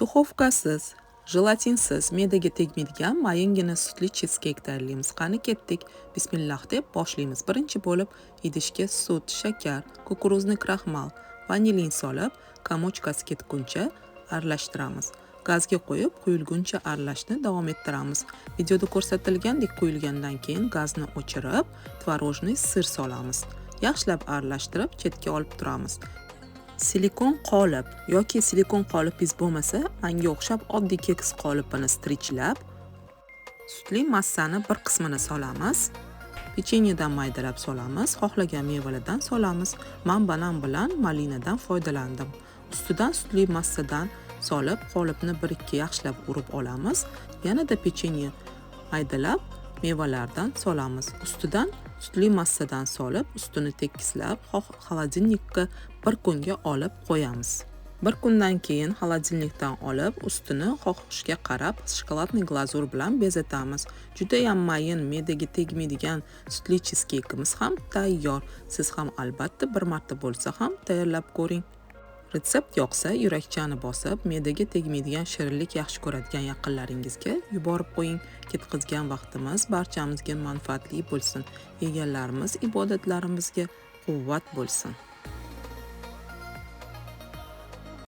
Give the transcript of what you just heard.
Duxovkasiz, jelatinsiz, me'daga tegmaydigan mayingina sutli cheescake tayyorlaymiz. Qani ketdik. Bismillah deb boshlaymiz. Birinchi bo'lib idishga sut, shakar, kukuruzni kraxmal, vanilin solib, komochkasi ketguncha aralashtiramiz. Gazga qo'yib, quyilguncha aralashni davom ettiramiz. Videoda ko'rsatilgandek quyilgandan keyin gazni o'chirib, tvorojniy sir solamiz. Yaxshilab aralashtirib, chetga olib turamiz. Silikon qolip yoki silikon qolipingiz bo'lmasa, menga o'xshab oddiy keks qolipini strichlab, sutli massani bir qismini solamiz. Pechenyedan maydalab solamiz, xohlagan mevalardan solamiz. Men banan bilan malinadan foydalandim. Ustidan sutli massadan solib, qolipni 1-2 yaxshilab urib olamiz. Yanada pechenye maydalab mevalardan solamiz. Ustidan sutli massadan solib, ustini tekislab, xolodilnikka 1 kunga olib qo'yamiz. 1 kundan keyin xolodilnikdan olib, ustini xohishga qarab shokoladli glazur bilan bezatamiz. Juda ham mayin, me'daga tegmaydigan sutli cheesecake'imiz ham tayyor. Siz ham albatta bir marta bo'lsa ham tayyorlab ko'ring. Retsept yoqsa, yurakchani bosib, me'daga tegmaydigan shirinlik yaxshi ko'radigan yaqinlaringizga yuborib qo'ying. Ketkizgan vaqtimiz barchamizga manfaatli bo'lsin. Yeganlarimiz ibodatlarimizga quvvat bo'lsin.